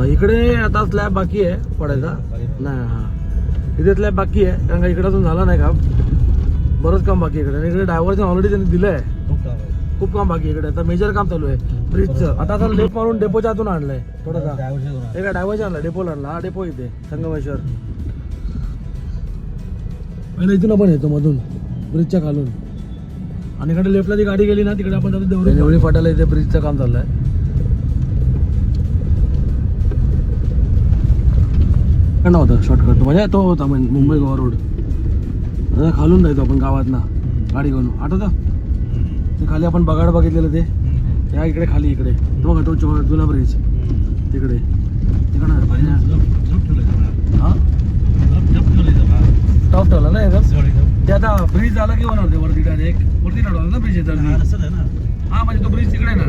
इकडे आता स्लॅब बाकी आहे पडायचा नाही. हा इथे स्लॅब बाकी आहे कारण का इकडे झाला नाही काम, बरंच काम बाकी आहे इकडे. इकडे डायव्हर्जन ऑलरेडी त्यांनी दिलं आहे, खूप काम बाकी आहे इकडे. आता मेजर काम चालू आहे ब्रिजचं. आता असं लेप मारून डेपोच्या आतून आणलंय थोडासा, एका डायव्हर्जन आणला, डेपोला आणला. हा डेपो इथे संगमेश्वर, आणि इथून आपण येतो मधून ब्रिजच्या खालून. आणि इकडे लेफ्टला जी गाडी गेली ना तिकडे आपण जातो देवळी फाट्याला. इथे ब्रिजचं काम चाललंय. होता शॉर्टकट म्हणजे तो होता मुंबई गोवा रोड. खालून जायचो आपण गावात ना गाडी घेऊन, आठवतं ते खाली आपण बगाड बघितलेलं ते, त्या इकडे खाली इकडे तो बघा तो जुना ब्रिज तिकडे तिकडे. हा टॉप ठेवला ना एकदम. ते आता ब्रिज झाला की होणार ते वरती डायरेक्ट वरती ठेवला ना ब्रिज येतात. हा म्हणजे तो ब्रिज तिकडे ना.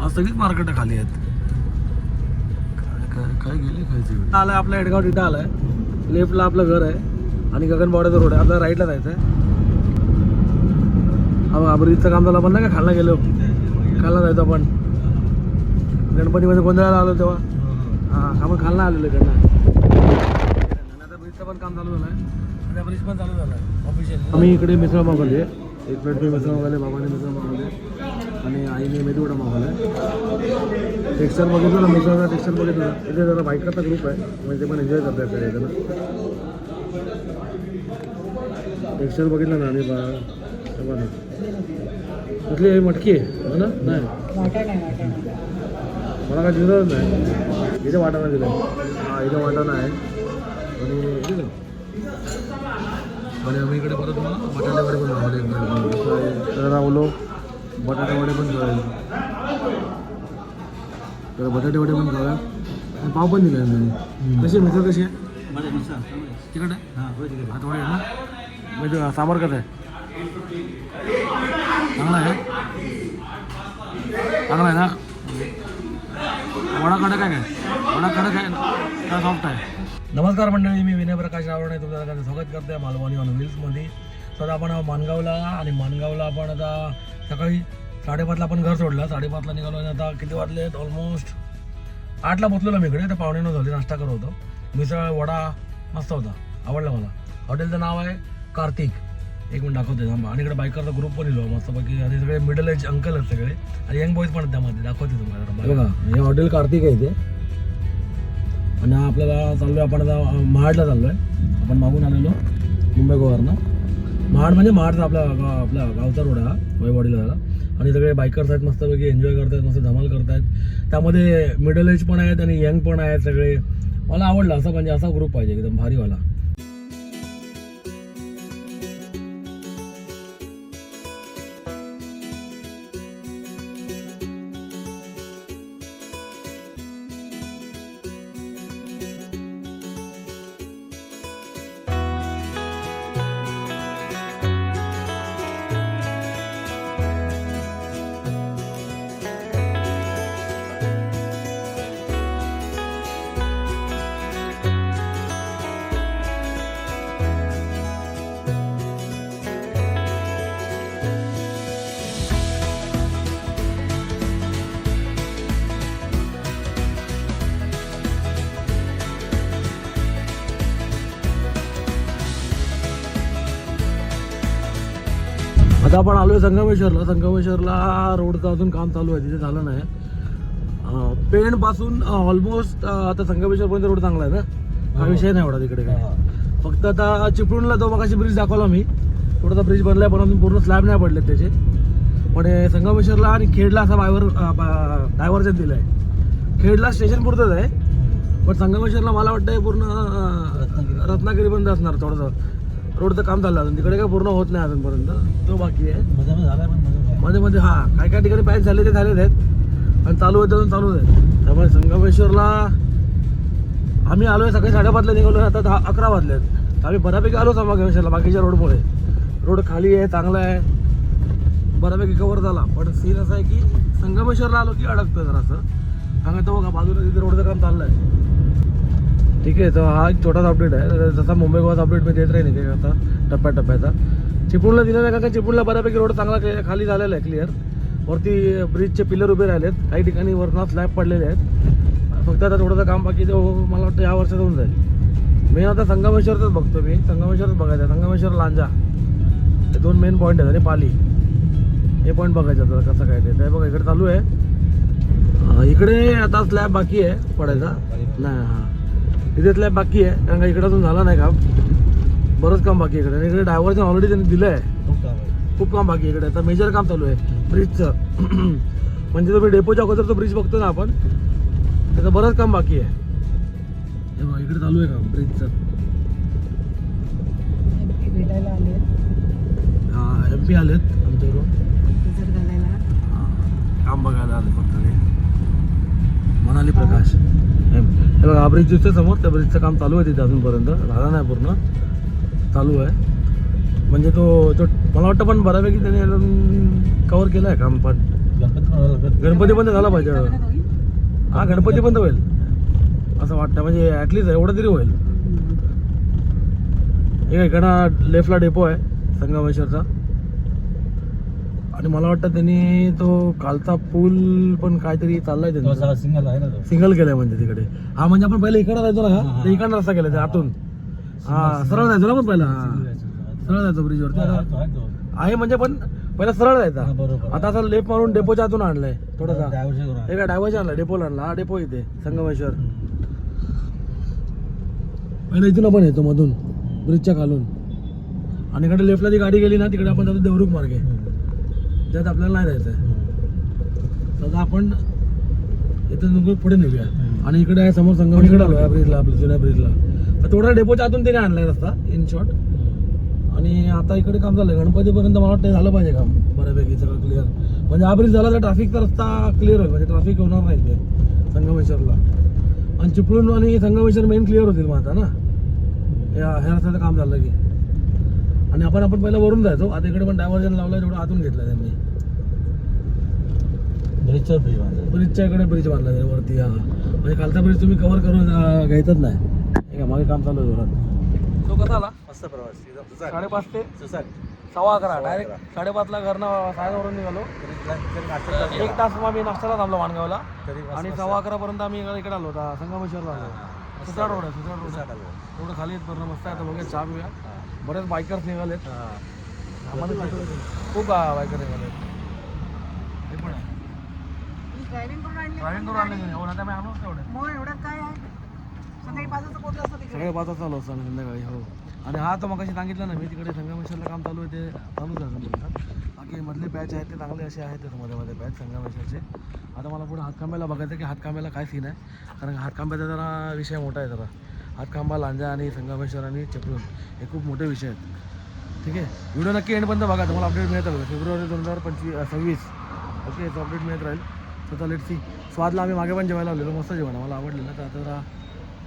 आज सगळीच मार्केट खाली आहेत. काय गेले खायचे आलाय आपला हेडगाव तिथं आलाय. लेफ्टला आपलं घर आहे आणि गगनबावड्याचा रोड आहे. आपल्याला राईटला जायचं आहे. हा ब्रिजचं काम झालं आपण ना का खालना गेलो, खालना जायचं आपण गणपतीमध्ये गोंधळाला आलो तेव्हा. हा आपण खालना आलेलो इकडनं. आता ब्रिजचं पण काम चालू झालं आहे आणि ब्रिज पण चालू झाला आहे ऑफिशियल. आम्ही इकडे मिसळ मागवली आहे, एक प्लेट मी मिसळ मागवले, बाबाने मिसळ मागवले आणि आईने मेदूवडा मागवला आहे. टेक्स्चर बघितलं ना, मिसळचा टेक्स्चर बघितलं. इथे जरा बाईकचा ग्रुप आहे म्हणजे ते पण एन्जॉय करतात सगळे जण. टेक्स्चर बघितलं ना आणि बघा कुठली मटकी आहे ना. नाही मला काय दिलं नाही. इथे वाटाणा दिलं. हा इथे वाटाणा आहे आणि आम्ही इकडे परत मला बटाटे वडे पण मागवले. तर बोलो बटाटे वडे पण खावे, तर बटाटे वडे पण खाव्या आणि पाव पण दिले त्यांनी. कशी मिसळ कशी आहे तिकडे? हा थोडे आहे ना म्हणजे सांबार कसं आहे? चांगला आहे, चांगला आहे ना. वडा कडक आहे काय? वडा कडक आहे का सॉफ्ट आहे? नमस्कार मंडळी, मी विनय प्रकाश रावण आहे. तुमचं स्वागत करते मालवणी ऑन व्हील्समध्ये. तर आपण माणगावला आणि माणगावला आपण आता सकाळी 5:30ला आपण घर सोडलं. 5:30ला निघालो आणि आता किती वाजले आहेत? ऑलमोस्ट 8ला पोचलेलो मी इकडे. आता 8:45 झाली. नाश्ता करत होतो. मिसळ वडा मस्त होता, आवडला मला. हॉटेलचं नाव आहे कार्तिक. एक मिनिट दाखवते थांबा. आणि इकडे बायकरचा ग्रुप पण इलो मस्तपैकी आणि सगळे मिडल एज अंकल आहेत सगळे आणि यंग बॉईज पण आहेत त्यामध्ये. दाखवते तुम्हाला बघा. हे हॉटेल कार्तिक आहे इथे आणि आपल्याला चाललो आहे आपण आता महाडला चाललो आहे. आपण मागून आलेलो मुंबई गोवावरनं. महाड म्हणजे महाडचा आपल्या गावचा रोड हा वैवाडीला झाला. आणि सगळे बायकर्स आहेत, मस्तपैकी एन्जॉय करतायत, मस्त धमाल करतायत. त्यामध्ये मिडल एज पण आहेत आणि यंग पण आहेत सगळे. मला आवडलं असं, म्हणजे असा ग्रुप पाहिजे एकदम भारीवाला. आता आपण आलो आहे संगमेश्वरला. संगमेश्वरला रोडचं अजून काम चालू आहे, तिथे झालं नाही. पेणपासून ऑलमोस्ट आता संगमेश्वरपर्यंत रोड चांगला आहे ना, हा विषय नाही एवढा तिकडे काय. फक्त आता चिपळूणला तो मगाशी ब्रिज दाखवला मी, थोडासा ब्रिज बनला आहे पण अजून पूर्ण स्लॅब नाही पडले त्याचे. पण संगमेश्वरला आणि खेडला असा डायव्हर्जन दिलं आहे. खेडला स्टेशन पुरतंच आहे पण संगमेश्वरला मला वाटतं पूर्ण रत्नागिरीपर्यंत असणार. थोडंसं रोडचं काम चाललं अजून तिकडे काय पूर्ण होत नाही अजूनपर्यंत, तो बाकी आहे. मध्ये मध्ये हा काय ठिकाणी पॅच झाले ते झालेच आहेत आणि चालू आहेत अजून चालूच आहेत. त्यामुळे संगमेश्वरला आम्ही आलो आहे सकाळी 5:30ला निघालो, आता 11 वाजले आहेत. आम्ही बऱ्यापैकी आलो संगमेश्वरला बाकीच्या रोडमुळे. रोड खाली आहे, चांगला आहे, बऱ्यापैकी कव्हर झाला. पण सीन असं आहे की संगमेश्वरला आलो की अडकतं जरासं. सांगायचं बघा बाजूला तिथे रोडचं काम चाललं आहे. ठीक आहे, तर हा एक छोटासा अपडेट आहे. जसा मुंबई गोवाचा अपडेट मी देत राहीन की आता टप्प्याटप्प्याचा. चिपळूणला दिलं नाही का, चिपळूणला बऱ्यापैकी रोड चांगला खाली झालेला आहे, क्लिअर. वरती ब्रिजचे पिलर उभे राहिलेत, काही ठिकाणी वरनं स्लॅब पडलेले आहेत. फक्त आता थोडंसं काम बाकी ते मला वाटतं या वर्षात होऊन जाईल. मेन आता संगमेश्वरच बघतो मी, संगमेश्वरच बघायचं आहे. संगमेश्वर लांजा हे 2 मेन पॉईंट आहेत आणि पाली हे पॉईंट बघायचं आता कसं काय ते बघा. इकडे चालू आहे, इकडे आता स्लॅब बाकी आहे पडायचा नाही. हां इथे स्लॅब बाकी आहे कारण का इकडे अजून झाला नाही काम, बरंच काम बाकी आहे इकडे. आणि इकडे डायव्हर्जन ऑलरेडी त्यांनी दिलं आहे, खूप काम बाकी आहे इकडे. आता मेजर काम चालू आहे ब्रिजचं. म्हणजे तुम्ही डेपोच्या अगोदर तो ब्रिज बघतो ना आपण, त्याचं बरंच काम बाकी आहे. हे बघा इकडे चालू आहे काम ब्रिजचं. भेटायला आले हां MP आलेत आमच्याकडून काम बघायला आले फक्त ते. मनाली प्रकाश हे बघा हा ब्रिज दिसतोय समोर, त्या ब्रिजचं काम चालू आहे तिथे अजूनपर्यंत, झाला नाही पूर्ण, चालू आहे. म्हणजे तो मला वाटतं पण बऱ्यापैकी त्याने कव्हर केलं आहे काम. पण गणपती पण झाला पाहिजे. हा गणपती पण होईल असं वाटतं, म्हणजे ॲटलिस्ट एवढं तरी होईल. एक इकडं लेफ्टला डेपो आहे संगमेश्वरचा. आणि मला वाटतं त्यांनी तो कालचा पूल पण काहीतरी चाललाय त्यांचा, सिंगल केलाय म्हणजे तिकडे. हा म्हणजे आपण पहिले इकडं जायचो ना, ते इकडं रस्ता केला ते आतून. हा सरळ जायचो ना पण पहिला, सरळ जायचो ब्रिजवरती आहे म्हणजे, पण पहिला सरळ जायचा. आता असं लेफ्ट मारून डेपोच्या आतून आणलंय थोडासा, एका डायव्हर्जन आणला, डेपोला आणला. हा डेपो इथे संगमेश्वर. पहिला इथून आपण येतो मधून ब्रिजच्या खालून, आणि इकडे लेफ्टला ती गाडी गेली ना तिकडे आपण जातो देवरुख मार्गे, ज्यात आपल्याला नाही जायचं आहे. तर आपण इथं पुढे निघूया. आणि इकडे आहे समोर संगमेश्वर आलो या ब्रिजला, आपल्या जुन्या ब्रिजला. तर थोडा डेपोच्या आतून तिने आणलाय रस्ता इन शॉर्ट. आणि आता इकडे काम झालं गणपतीपर्यंत, मला वाटतं झालं पाहिजे काम बऱ्यापैकी सगळं क्लिअर. म्हणजे हा ब्रिज झाला तर ट्रॅफिकचा रस्ता क्लिअर होईल, म्हणजे ट्रॅफिक होणार नाही ते संगमेश्वरला. आणि चिपळूण आणि संगमेश्वर मेन क्लिअर होतील मग आता ना ह्या रस्त्याचं काम झालं की. आणि आपण पहिला वरून जायचो, आता इकडे पण डायव्हर्जन लावलं, तेवढं आतून घेतलं त्यांनी. ब्रिजच्या इकडे ब्रिज बांधला आहे वरती. हा म्हणजे कालचा ब्रिज तुम्ही कव्हर करून घ्यायचंच नाही. मागे काम चालू आहे जोरात. तो कसा आला? मस्त प्रवास, 5:30 ते 11:15 डायरेक्ट 5:30ला घरनं सायनवरून निघालो. 1 तास मग मी नाश्त्याला थांबलो माणगावला, आणि 11:15 पर्यंत आम्ही इकडे आलो होता संगमेश्वरला आलो. सुसाट रोड आहे, सुसाट रोड थोडं खाली येत पूर्ण मस्त आहे. आता बघूया चहा पिऊया. बरेच बायकर्स निघालेत, खूप बायकर निघालेत. हे पण आहे ड्रायव्हिंग करून आणले हो ना, आम्ही आणूच तेवढे सगळे 5 चालू असतं संध्याकाळी. हो आणि हा तर मग कशी सांगितलं ना मी, तिकडे संगमेश्वरला काम चालू आहे, ते चालूच आहे. बाकी मधले पॅच आहेत ते चांगले असे आहेत, मध्ये पॅच संगमेश्वरचे. आता मला पुढे हातखांब्याला बघायचं की हातखांब्याला काय सीन आहे, कारण हातखांब्याचा जरा विषय मोठा आहे. जरा हातखांबा, लांजा आणि संगमेश्वर आणि चिपळूण हे खूप मोठे विषय आहेत. ठीक आहे, व्हिडिओ नक्की एंडपर्यंत बघा, तुम्हाला अपडेट मिळत राहील. फेब्रुवारी 2026 ओके, याचा अपडेट मिळत राहील. स्वतः लेट सी. स्वादला आम्ही मागे पण जेवायला आलेलो, मस्त जेवण मला आवडलेलं. तर आता जरा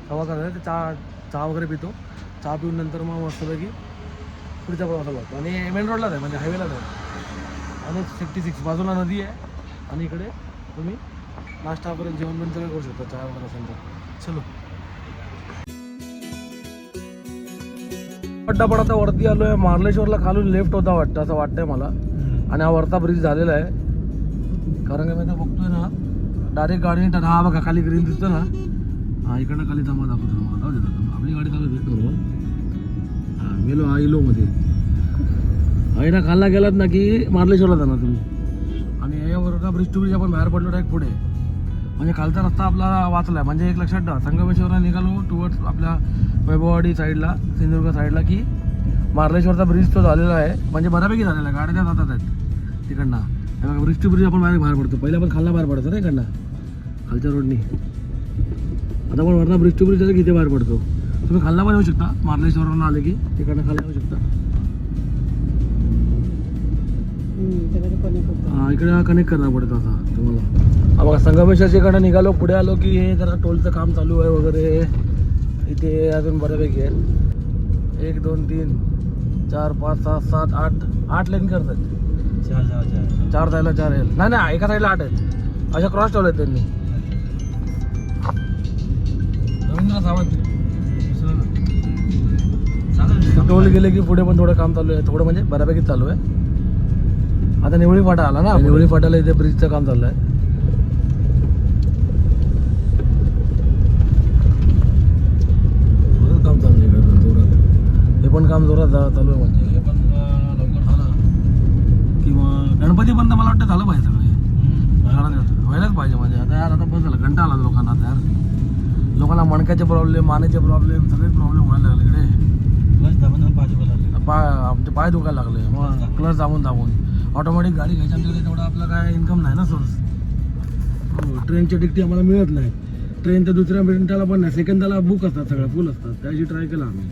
सवा करायचं, चहा वगैरे पितो. चहा पिऊन नंतर मग मस्तपैकी पुढच्या प्रवासाला लागतो. आणि मेन रोडलाच आहे, म्हणजे हायवेलाच आहे. आणि 66 बाजूला नदी आहे, आणि इकडे तुम्ही नाश्ता वगैरे जेवण पण सगळं करू शकता, चहा वगैरे असेल तर. चलो पट्टापट आता वरती आलो आहे. मार्लेश्वरला खालून लेफ्ट होता वाटतं, असं वाटतंय मला. आणि हा वरचा ब्रिज झालेला आहे, कारण का मी आता बघतोय ना डायरेक्ट गाडीने टाका. हा बघा खाली ग्रीन दिसतो ना, हा इकडनं खाली थांबा दाखवतो तुम्हाला. आपली गाडी चालू आहे बरोबर. हां गेलो, हा इलो मध्ये आहे ना, खालला गेलात ना की मार्लेश्वरला जाणार तुम्ही. आणि यावर ब्रिज टू ब्रिज आपण बाहेर पडलो डायरेक्ट पुढे, म्हणजे खालचा रस्ता आपला वाचला आहे. म्हणजे एक लक्षात ठेवा, संगमेश्वरला निघालो टुवर्ड्स आपल्या वैभववाडी साईडला, सिंधुदुर्ग साईडला, की मार्लेश्वरचा ब्रिज तो झालेला आहे. म्हणजे बऱ्यापैकी झालेला आहे, गाड्या त्या जातात आहेत तिकडनं. ब्रिज टू ब्रिज आपण बाहेर पडतो. पहिले आपण खालला बाहेर पडतो ना इकडनं खालच्या रोडनी. आता आपण वरना ब्रिज टू ब्रिज किती बाहेर पडतो. तुम्ही खालना पण येऊ शकता, मार्लेश्वरवरून आले की तिकडनं खाली येऊ शकता. हां इकडे कनेक्ट करणार पडतं असा तुम्हाला. बघा संगमेश्वरच्या इकडं निघालो, पुढे आलो की हे जरा टोलचं काम चालू आहे वगैरे. इथे अजून बऱ्यापैकी आहे. 1 2 3 4 5 6 7 8 लेन करतात. 4 जायला 4 येईल. नाही एका साईडला 8 आहेत, अशा क्रॉस ठेवले आहेत त्यांनी. रवींद्र सावंत टोल गेले की पुढे पण थोडं काम चालू आहे, थोडं म्हणजे बऱ्यापैकी चालू आहे. आता निवळी फाटा आला ना, निवळी फाट्याला इथे ब्रिजचं काम चाललंय. काम चालू आहे इकडे जोरात. हे पण काम जोरात चालू आहे, म्हणजे हे पण लवकर झालं किंवा गणपतीपर्यंत मला वाटतं झालं पाहिजे सगळे. व्हायलाच पाहिजे म्हणजे. आता यार आता बस झालं, कंटाळा आला लोकांना. आता यार लोकांना मणक्याचे प्रॉब्लेम, मानेचे प्रॉब्लेम, सगळेच प्रॉब्लेम व्हायला लागले इकडे. आमचे पाय दुखायला लागले, मग क्लच दाबून दाबून. ऑटोमॅटिक गाडी घ्यायची आमच्याकडे तेवढा आपला काय इन्कम नाही ना सोर्स. ट्रेनची तिकीट आम्हाला मिळत नाही. ट्रेनच्या दुसऱ्या मिनिटाला पण नाही, सेकंदाला बुक असतात, सगळ्या फुल असतात. त्याची ट्राय केला आम्ही.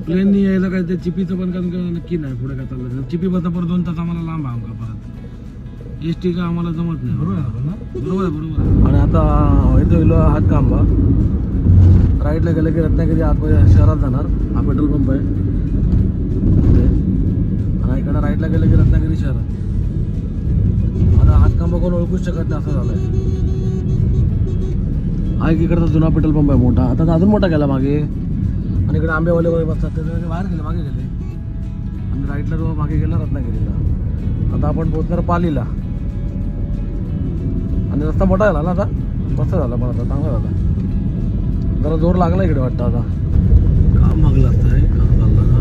प्लेननी यायला काय ते चिपीचं पण काय नक्की नाही पुढे काय चाललं. चिपी बसता परत 2 तास आम्हाला लांब आहे आमका परत. एस टी का आम्हाला जमत नाही. बरोबर आहे, बरोबर आहे. आणि आता इथं हात कांबा राईटला गेलं की रत्नागिरी आतमध्ये शहरात जाणार. हा पेट्रोल पंप आहे आणि इकडं राईटला गेलं की रत्नागिरी शहरात. आता हातकांबा कोण ओळखूच शकत नाही असं झालंय. हा एक इकडचा जुना पेट्रोल पंप आहे मोठा, आता अजून मोठा गेला मागे. आणि इकडे आंबेवाले वगैरे बसतात, ते बाहेर गेले, मागे गेले. आणि राईटला जो मागे गेला रत्नागिरीला. आता आपण पोहोचणार पालीला. आणि रस्ता मोठा झाला ना आता, मस्त झाला पण आता, चांगला झाला. जरा जोर लागला इकडे वाटतं आता. काम मागलं असतं आहे, काम चाललं ना,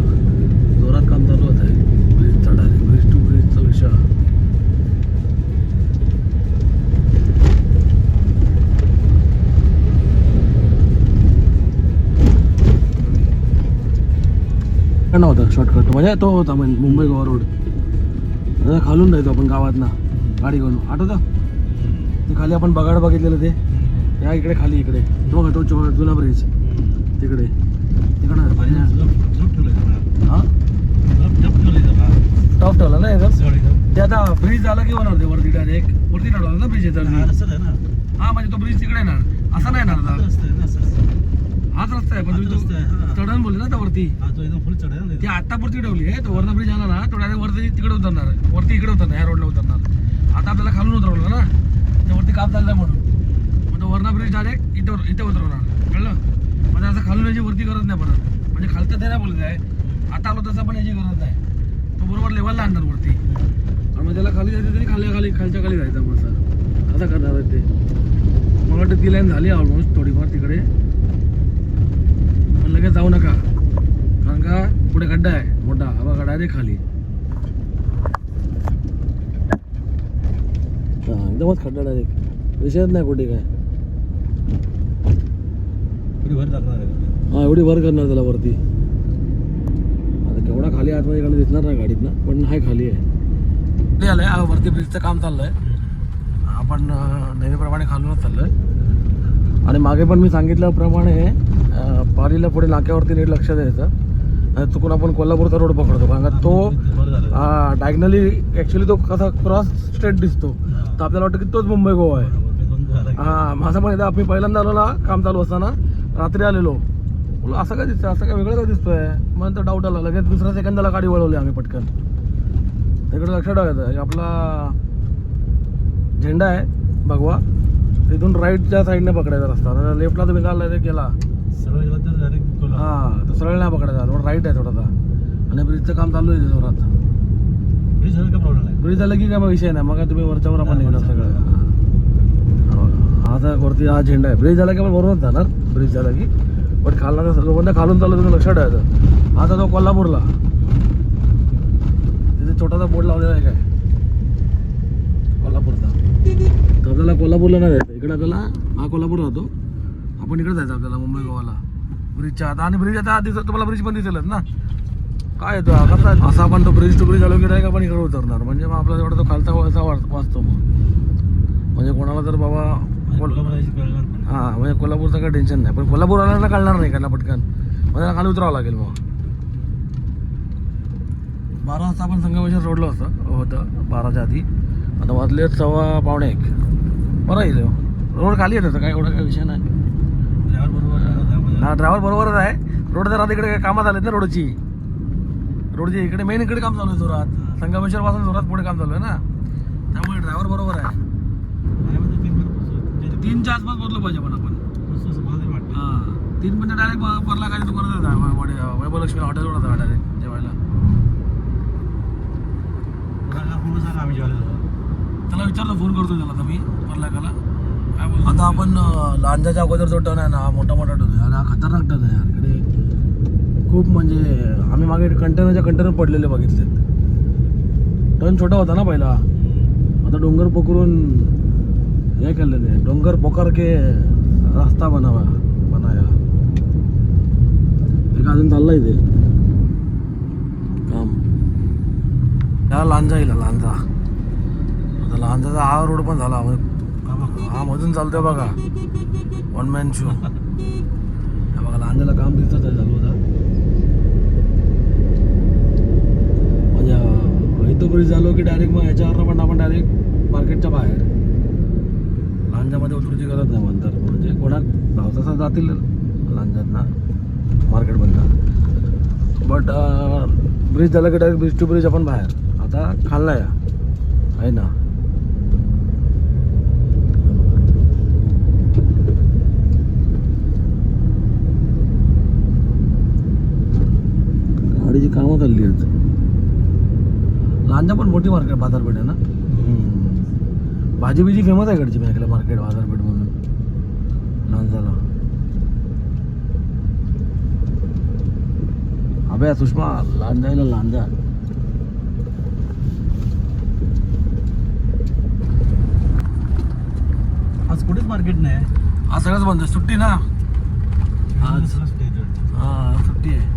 जोरात काम चालू होत आहे. ब्रिज चढायला, ब्रिज टू ब्रिजचा विषय. नव्हता शॉर्टकट, म्हणजे तो होता म्हणजे मुंबई गोवा रोड. खालून जायचो आपण गावात ना गाडी घेऊन, आठवतं ते खाली आपण बगाड बघितलेलं ते. या इकडे खाली इकडे तो बघा, तो जुना ब्रिज तिकडे तिकडं. हां टॉप ठेवला ना एकदम. ते आता ब्रिज झाला की होणार ते वरती डायरेक्ट वरती ठेवला ना ब्रिज येतात. हां म्हणजे तो ब्रिज तिकडे येणार, असा नाही येणार. हाच रस्ता आहे, पण तुम्ही चढण बोलले ना त्या वरती. ती आत्तापुरती ठेवली आहे. तो वरना ब्रिज आला ना, तो डायरेक्ट वरती तिकडे उतरणार, वरती इकडे उतरणार, ह्या रोडला उतरणार. आता आपल्याला खालून उतरवलं ना, त्या वरती काम चाललंय म्हणून. मग तो वरना ब्रिज डायरेक्ट इथे उतरवणार, कळलं. म्हणजे असं खालून याची वरती गरज नाही पडत. म्हणजे खालचं ते नाही बोलत आहे, आता आलो तसं पण याची गरज नाही. तो बरोबर लेवलला आणणार वरती. आणि मग त्याला खाली जायचं तरी खालच्या खाली जायचं. मग असं करणार आहे ते. मला वाटतं ती लाईन झाली ऑलमोस्ट थोडीफार तिकडे. पण लगेच जाऊ नका, कारण का पुढे खड्डा आहे मोठा. हा बघा डायरेक्ट खाली, एकदमच खड्डा डायरेक्ट, विषयच नाही कुठे काय. हा एवढी भर करणार त्याला वरती. आता केवढा खाली आतमध्ये इकडे दिसणार नाही गाडीत ना, पण हाय खाली आहे. आलंय वरती ब्रिजचं काम चाललंय. आपण नेहमीप्रमाणे खालूनच चाललोय. आणि मागे पण मी सांगितल्याप्रमाणे पालीला पुढे नाक्यावरती नीट लक्ष द्यायचं. आणि चुकून आपण कोल्हापूरचा रोड पकडतो, कारण का तो डायगनली ॲक्च्युली तो कसा क्रॉस स्टेट दिसतो, तर आपल्याला वाटतं की तोच मुंबई गोवा आहे. हां माझं पण एकदा आम्ही पहिल्यांदा आलो ना, काम चालू असताना रात्री आलेलो, बोला असं काय दिसतं, असं काय वेगळं काय दिसतोय. मग नंतर डाऊट आला, लगेच दुसऱ्या सेकंदाला गाडी वळवली आम्ही पटकन. तिकडे लक्षात ठेवायचं, आपला झेंडा आहे भगवा, तिथून राईटच्या साईडने पकडायचा रस्ता. लेफ्टला तुम्ही चालला केला हां तर सरळ नाही पकडायचा, थोडा राईट आहे थोडासा. आणि ब्रिजचं काम चालू आहे जोरात. ब्रिज झालं का प्रॉब्लेम नाही, ब्रिज झालं की काय विषय नाही. मग तुम्ही वरच्यावर आपण निघणार सगळं. आता वरती हा झेंडा आहे. ब्रिज झाला की आपण वरूनच जाणार, ब्रिज झाला की. पण खालणार लोकांना खालून चाललं तुम्ही लक्षात ठेवायचं. आता तो कोल्हापूरला तिथे छोटासा बोर्ड लावलेला आहे काय कोल्हापूरचा. तर आपल्याला कोल्हापूरला नाही जायचं, इकडे आपल्याला हा कोल्हापूर राहतो, आपण इकडे जायचं आपल्याला मुंबई गोवाला ब्रिजच्या आता. आणि ब्रिज आता दिसत तुम्हाला, ब्रिज पण दिसेलच ना काय येतो कसा असा. आपण तो ब्रिज टू ब्रिज आलो की डायरेक्ट आपण इकडे उतरणार. म्हणजे मग आपल्याला एवढा तो खालचा वळसा वाचतो. मग म्हणजे कोणाला जर बाबा हां म्हणजे कोल्हापूरचं काही टेन्शन नाही. पण कोल्हापूर आल्याला कळणार नाही त्यांना पटकन, म्हणजे खाली उतरावं लागेल. मग 12 वाजता आपण संगमेश्वर रोडला होतं 12च्या आधी. आता वाजले 1:15 बरं येईल. रोड खाली आहे त्याचा काय एवढा काही विषय नाही. ड्रायव्हर बरोबरच आहे. रोड जरा तिकडे काही कामात आलेत ना, रोडची इकडे मेन इकडे काम चालू आहे जोरात. संगमेश्वर पासून जोरात पुढे काम चालू आहे ना, त्यामुळे ड्रायव्हर बरोबर आहे. 3च्या आसपास बोललो पाहिजे पण आपण. हां 3 म्हणजे डायरेक्ट परला काय दुकानात वैभवलक्ष्मी हॉटेलवर होता डायरेक्ट जेवायला. तुम्ही सांगा आम्ही जेवायला जाऊ. त्याला विचारतो, फोन करतो त्याला आता मी परलाकाला काय बोलतो. आता आपण लांजाच्या अगोदर जो टर्न आहे ना, हा मोठा मोठा टर्न आहे आणि हा खतरनाक टर्न आहे यार. इकडे खूप म्हणजे आम्ही मागे कंटेनर पडलेले बघितले. टर्न छोटा होता ना पहिला, आता डोंगर पकडून हे केलेले, डोंगर पोकर के रस्ता बनाया. एक अजून चाललंय ते काम. त्या लांजा येईल लांजा. आता लांजाचा हा रोड पण झाला, हा मधून चालतोय बघा, वन मॅन शो. बघा लांजाला काम दिसत आहे चालू होता. म्हणजे इथं ब्रिज झालो की डायरेक्ट मग ह्याच्यावर पण आपण डायरेक्ट मार्केटच्या बाहेर लांजामध्ये उतरूची गरज नाही म्हणतात. म्हणजे कोणाक पावसाचा जातील लांजात ना मार्केट बंद. बट ब्रिज झाला की डायरेक्ट ब्रिज टू ब्रिज आपण बाहेर. आता खाल्ला या आहे ना. गाडीची कामं चालली आहेत. लांजा पण मोठी मार्केट बाजारपेठ आहे ना. भाजी बिजी फेमस आहे इकडची मी ऐकलं, मार्केट बाजारपेठ म्हणून लांजाला. अबे सुषमा लांजायला लांजा. आज कुठेच मार्केट नाही. आज सगळंच बंद आहे, सुट्टी ना आज. आज हा सुट्टी आहे.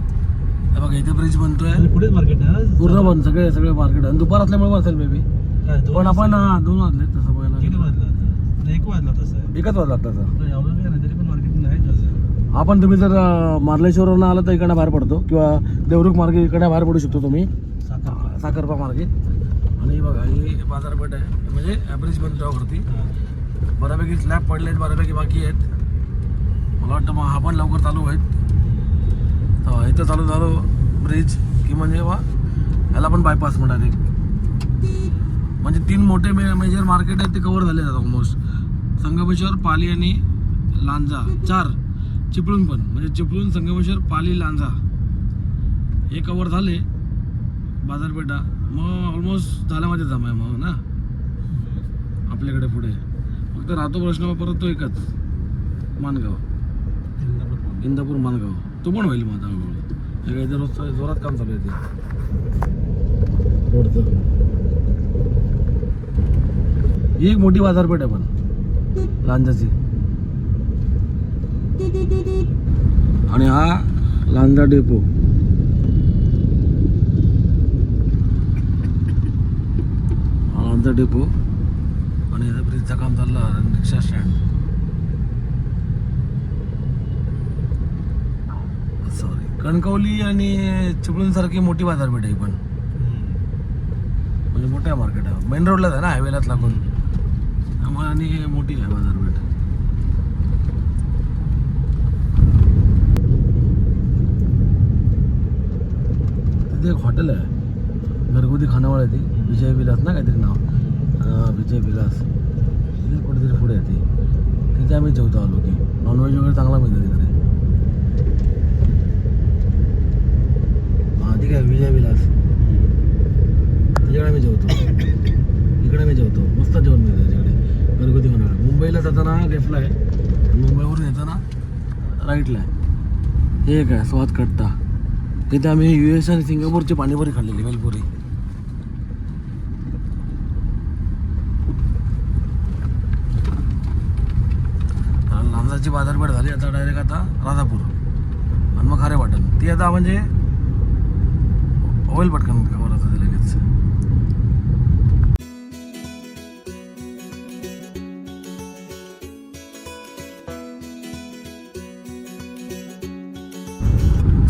हे बघा इथे ब्रिज बनतोय, कुठेच मार्केट नाही आज. पूर्ण बंद, सगळे मार्केट. आणि दुपार असल्यामुळे असेल मे बी. काय पण आपण 2 वाजले तसं बघायला. किती वाजला आता? 1 वाजला तसं आहे. 1च वाजला तसं. आता एवढं काय नाही तरी पण मार्केट नाही तसं. आपण तुम्ही जर मार्लेश्वरवरून आलं तर इकडे बाहेर पडतो, किंवा देवरुख मार्गे इकडे बाहेर पडू शकतो तुम्ही, साखरपा मार्गे. आणि बघा ही बाजारपेठ आहे, म्हणजे ॲव्हरेज बनतो वरती. बऱ्यापैकी स्लॅब पडले आहेत, बऱ्यापैकी बाकी आहेत. मला वाटतं मग हा पण लवकर चालू आहेत. तर इथं चालू झालो ब्रिज की म्हणजे बा याला पण बायपास म्हणा. म्हणजे 3 मोठे मेजर मार्केट आहेत ते कवर झाले आहेत ऑलमोस्ट. संगमेश्वर, पाली आणि लांजा. 4 चिपळूण पण, म्हणजे चिपळूण, संगमेश्वर, पाली, लांजा हे कवर झाले बाजारपेठा. मग ऑलमोस्ट झाला माझे जमा आहे मग ना आपल्याकडे पुढे. फक्त राहतो प्रश्न परत तो एकच, माणगाव, इंदापूर माणगाव. तो पण होईल माझा हळूहळू. इथे रोज जोरात काम चालू आहे ते रोडचं. ही एक मोठी बाजारपेठ आहे पण लांजाची. आणि हा लांजा डेपो. हा लांजा डेपो. आणि याचा ब्रिजचं काम चाललं, रिक्षा स्टँड. सॉरी, कणकवली आणि चिपळूण सारखी मोठी बाजारपेठ आहे पण. म्हणजे मोठ्या मार्केट आहे, मेन रोडलाच आहे ना, हायवेलाच लागून. त्यामुळे आणि मोठी आहे बाजारपेठ. तिथे एक हॉटेल आहे, घरगुती खानावळ आहे ती, विजय विलास ना काहीतरी नाव. विजय विलास तिथे कुठेतरी पुढे आहे ती. तिथे आम्ही जेवतो आलो की नॉनव्हेज वगैरे चांगला मिळतं तिकडे. हां ठीक आहे, विजय विलास. त्याच्याकडे आम्ही जेवतो. इकडे आम्ही जेवतो, मस्त जेवण मिळतं त्याच्याकडे, घरगुती खानावळ. मुंबईला जाताना लेफ्टला आहे, मुंबईवरून येताना राईटला आहे. हे काय स्वाद कट्टा. तिथे आम्ही US आणि सिंगापूरची पाणीपुरी खाल्लेली, वेलपुरी. लांजाची बाजारपेठ झाली. आता डायरेक्ट आता राजापूर आणि मग खारेपाटण. ती आता म्हणजे होईल पटकन कवर आता ते लगेच.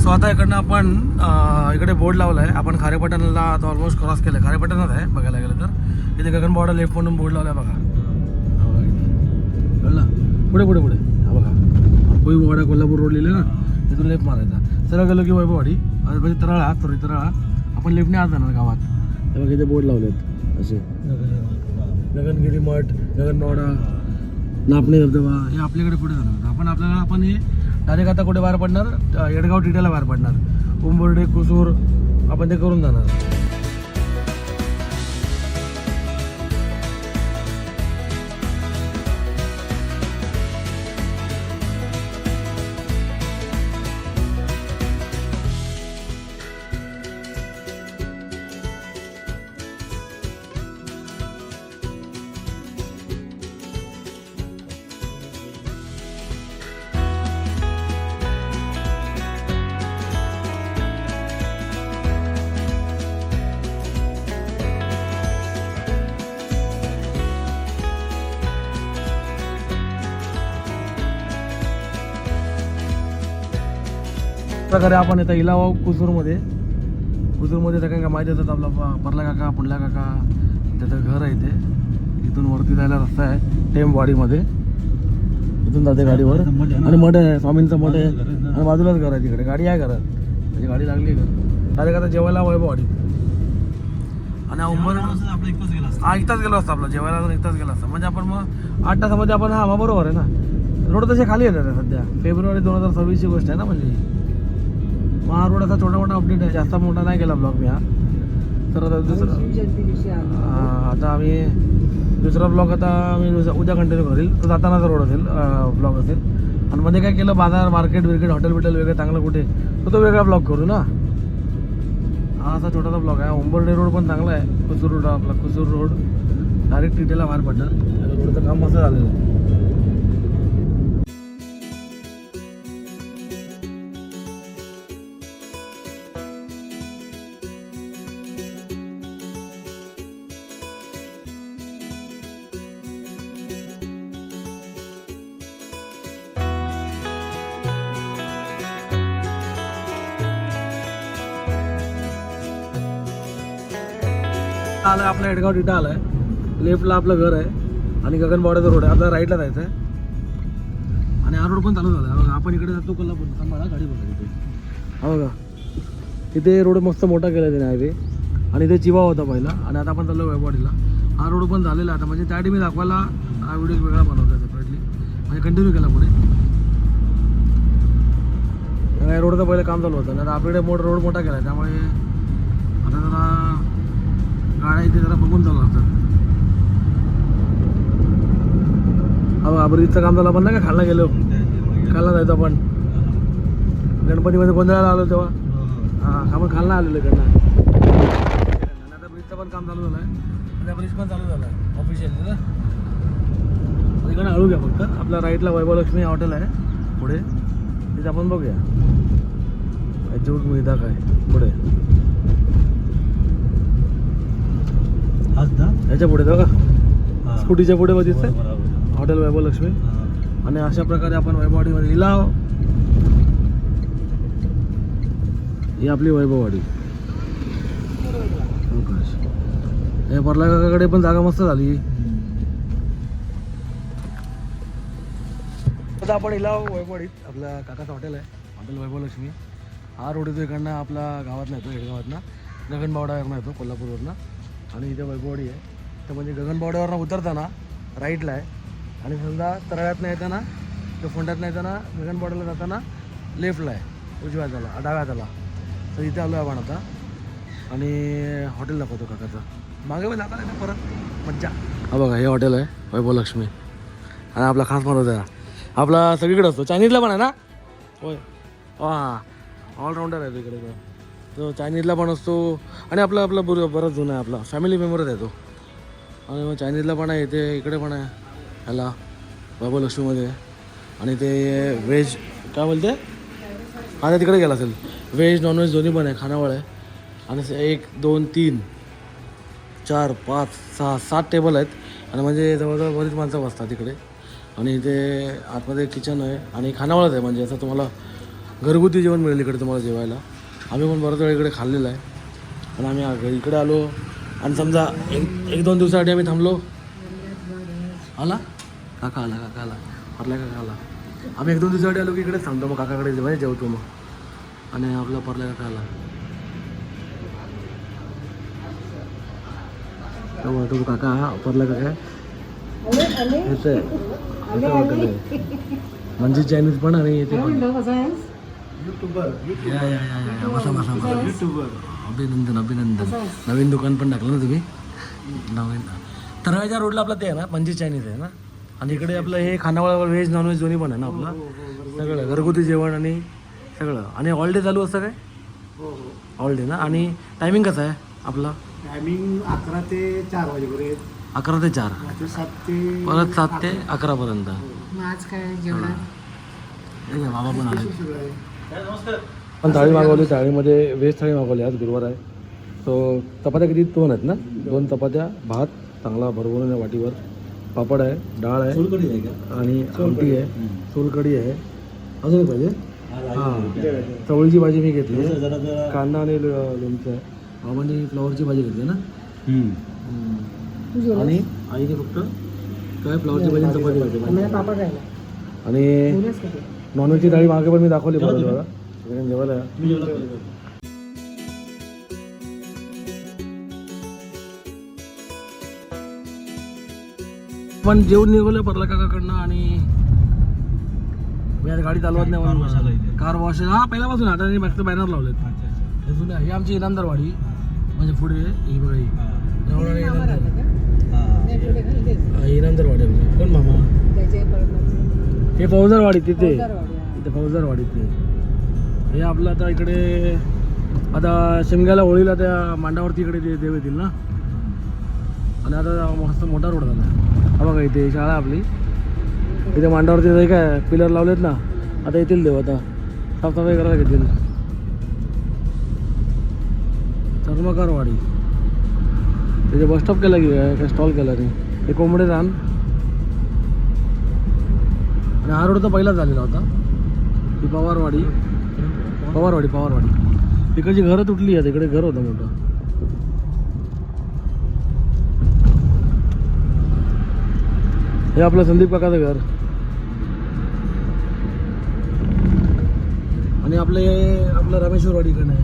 सो आता इकडनं आपण इकडे बोर्ड लावला आहे. आपण खारेपाटणला आता ऑलमोस्ट क्रॉस केलं आहे. खारेपाटणच आहे बघायला गेलं तर. इथे गगनबावडा लेफ्ट म्हणून बोर्ड लावला आहे बघा. कळलं? पुढे पुढे पुढे हा बघा, वैभववाडा कोल्हापूर रोड लिहिले ना, तिथून लेफ्ट मारायचा. सरळ गेलो की वैभववाडी, म्हणजे तराळा, सॉरी तराळा. आपण लेफ्टने आज जाणार गावात. हे बघा इथे बोर्ड लावलेत असे, गगनगिरी मठ, गगनबावडा, नापणे धबधबा, हे आपल्याकडे पुढे जाणार. आपण हे डायरेक्ट आता कुठे बाहेर पडणार, येडगाव टिट्याला बाहेर पडणार. उंबर्डे, कुसूर आपण ते करून जाणार. प्रकारे आपण येतं इलावा कुसूरमध्ये सगळ्यांना माहिती असतात आपला परला काका पुंडला काका त्याचं घर आहे इथे. इथून वरती जायला रस्ता आहे टेमवाडीमध्ये, इथून जाते गाडीवर. आणि मठ आहे, स्वामींचं मठ आहे आणि बाजूलाच घर आहे तिकडे. गाडी आहे घरात, म्हणजे गाडी लागली आहे घर. डायरेक्ट आता जेवायला वैभववाडी आणि उंबर आपला एकच गेला असता. हा एकताच गेलो असतो आपला जेवायला, अजून एकताच गेला असता. म्हणजे आपण मग 8 तासामध्ये आपण हा बरोबर आहे ना. रोड तसे खाली येतात सध्या. फेब्रुवारी 2026ची गोष्ट आहे ना. म्हणजे मग हा रोड असा छोटा मोठा अपडेट आहे, जास्त मोठा नाही केला ब्लॉग मी हा. तर आता आता आम्ही दुसरा ब्लॉग आता आम्ही उद्या कंटिन्यू करेल. तो जातानाचा रोड असेल, ब्लॉग असेल. आणि मध्ये काय केलं, बाजार मार्केट बिर्केट हॉटेल बिटेल वेगळं चांगलं कुठे तो वेगळा ब्लॉग करू ना. हा असा छोटासा ब्लॉग आहे. उंबर्डे रोड पण चांगला आहे. कुसूर रोड आपला कुसूर रोड डायरेक्ट टिटेला बाहेर पडणार. रोडचं काम मस्त झालेलं आहे. आलं आपलं हेडगाव तिथं आलं आहे. लेफ्टला आपलं घर आहे आणि गगनबावड्याचा रोड आहे. आपल्याला राईटला जायचं आहे. आणि हा रोड पण चालू झाला आहे बघा. आपण इकडे जातो कोल्हापूर, सांभाळा गाडी बघा तिथे. हा बघा तिथे रोड मस्त मोठा केला त्याने हायवे. आणि इथे चिवा होता पहिला आणि आता आपण चाललो वैभववाडीला. हा रोड पण झालेला आहे आता. म्हणजे त्यासाठी मी दाखवायला हा व्हिडिओ वेगळा बनवला सेपरेटली म्हणजे कंटिन्यू केला पुढे. या रोडचं पहिलं काम चालू होतं. आता आपल्याकडे रोड मोठा केला आहे त्यामुळे आता जरा गाड्या इथे जरा बघून चालू लागतात. हा ब्रिजचं काम झालं. आपण नाही का खालला गेलो, खालला जायचो आपण गणपतीमध्ये गोंधळाला आलो तेव्हा. हां आपण खालना आलेलो इकडनं. आता ब्रिजचं पण काम चालू झालं आहे. त्या ब्रिज पण चालू झालं आहे ऑफिशियली ना. इकडनं हळू घ्या फक्त. आपल्या राईटला वैभवलक्ष्मी हॉटेल आहे पुढे, तिथे आपण बघूया जोड मिळता काय पुढे. याच्या पुढे बघा, स्कूटीच्या पुढे बघितलं हॉटेल वैभवलक्ष्मी. आणि अशा प्रकारे आपण वैभववाडीमध्ये इलाव, ही आपली वैभववाडी. हे परला काकाकडे पण जागा मस्त झाली. आता आपण इलाव वैभववाडीत आपल्या काकाचं हॉटेल आहे, हॉटेल वैभवलक्ष्मी. हा रोड येतो इकडनं आपल्या गावातला येतो, हेडगावातनं गगनबावड्यावरनं येतो कोल्हापूरवरनं. आणि इथे वैभववाडी आहे. तर म्हणजे गगनबावड्यावरनं उतरताना राईटला आहे आणि समजा तरळ्यातनं येताना किंवा फोंड्यातनं येताना गगनबावड्याला जाताना लेफ्टला आहे, उजव्या त्याला डाव्या त्याला. तर इथे आलो आहे आपण आता आणि हॉटेल दाखवतो काकाचं. मागे पण दाखवलं आहे परत मज्जा. हा बघा हे हॉटेल आहे वैभवलक्ष्मी. आणि आपला खास माणूस आहे आपला, सगळीकडे असतो. चायनीजला पण आहे ना होय. हां ऑलराऊंडर आहे तो इकडे. तो चायनीजला पण असतो आणि आपला बराच जुना आहे, आपला फॅमिली मेंबरच आहे तो. आणि मग चायनीजला पण आहे इथे, इकडे पण आहे ह्याला वैभवलक्ष्मीमध्ये. आणि ते व्हेज काय बोलते, हा ते तिकडे गेला असेल. व्हेज नॉनव्हेज दोन्ही पण आहे, खानावळ आहे. आणि 1 2 3 4 5 6 7 टेबल आहेत. आणि म्हणजे जवळजवळ बरीच माणसं बसतात तिकडे. आणि इथे आतमध्ये किचन आहे आणि खानावळच आहे. म्हणजे असं तुम्हाला घरगुती जेवण मिळेल इकडे तुम्हाला जेवायला. आम्ही पण बऱ्याच वेळ इकडे खाल्लेलं आहे. पण आम्ही इकडे आलो आणि समजा एक 2 दिवसासाठी आम्ही थांबलो. आला काका आला परला काका आला. आम्ही 1-2 दिवसासाठी आलो की इकडेच थांबतो. मग काकाकडे जेवतो मग. आणि आपला परला काका आला तो काका, हा परला काका येतं आहे. हॉटेल आहे म्हणजे चायनीज पण आणि येते पण. या बसा अभिनंदन. नवीन दुकान पण टाकलं ना तुम्ही नवीन. तरळ्याच्या रोडला आपलं ते आहे ना मंजी चायनीज आहे ना. आणि इकडे आपलं हे खानावळ व्हेज नॉनव्हेज दोन्ही पण आहे ना आपलं. सगळं घरगुती जेवण आणि सगळं. आणि ऑल डे चालू असतं काय ऑल डे ना. आणि टायमिंग कसं आहे आपलं? टायमिंग 11 ते 4 वाजेपर्यंत. 11 ते 4 परत 7 ते 11 पर्यंत. आज काय जेवण? बाबा पण आले. पण थाळी मागवली. थाळीमध्ये व्हेज थाळी मागवली. आज गुरुवार आहे. सो चपात्या किती 2 आहेत ना. 2 चपात्या, भात चांगला भरभरून आहे वाटीवर, पापड आहे, डाळ आहे सोलकढी आहे का? आणि आमटी आहे, सोलकढी आहे. अजून पाहिजे हां चवळीची भाजी मी घेतली कांदा आणि लोणचं आहे बाबांनी फ्लॉवरची भाजी घेतली ना आणि आईने फक्त काय फ्लॉवरची भाजी आणि चपाती घेतली आणि नॉनव्हेजची थाळी मागे पण मी दाखवली बरं जेवायला या. पण जेवण निघालं परला काकाकडनं आणि मी आता गाडी चालवत नाही कार वॉश हा पहिल्यापासून आता फक्त बॅनर लावलेत हे जुने ही आमची इनामदारवाडी म्हणजे पुढे ही बघा ही इनामदारवाडी आमची कोण मामा हे फौजदारवाडी तिथे इथे फौजदारवाडी ते हे आपलं आता इकडे आता शिमग्याला होळीला त्या मांडावरती इकडे देव येतील ना आणि आता मस्त मोठा रोड झाला हा बघा इथे शाळा आपली इथे मांडावरती ते काय पिलर लावलेत ना आता येतील देव आता साफसफाई करायला घेतील चर्मकारवाडी तिथे बसस्टॉप केला की काय स्टॉल केला नाही हे कोंबडे रान आणि हा रोड तर पहिलाच झालेला होता ही पवारवाडी तिकडची घरं तुटली आहेत इकडे घर होतं मोठं हे आपलं संदीप काकाचं घर आणि आपलं रामेश्वरवाडीकडे आहे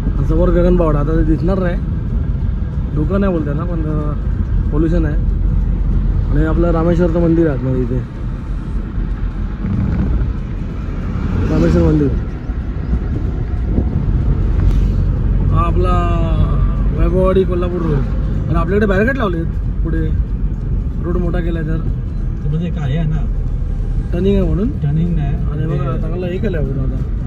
आणि समोर गगनबावडा आता ते दिसणार नाही धोका नाही बोलते ना पण पोल्युशन आहे आणि आपलं रामेश्वरचं मंदिर आहे मध्ये इथे रामेश्वर मंदिर हा आपला वैभववाडी कोल्हापूर रोड आणि आपल्याकडे बॅरिकेड लावलेत पुढे रोड मोठा केला तर काय आहे ना टर्निंग आहे म्हणून टर्निंग नाही आणि बघा चांगला हे केलं आहे आता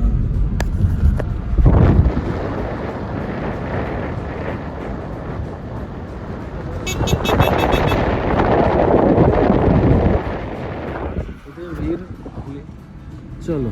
इथे विहीर आपली चलो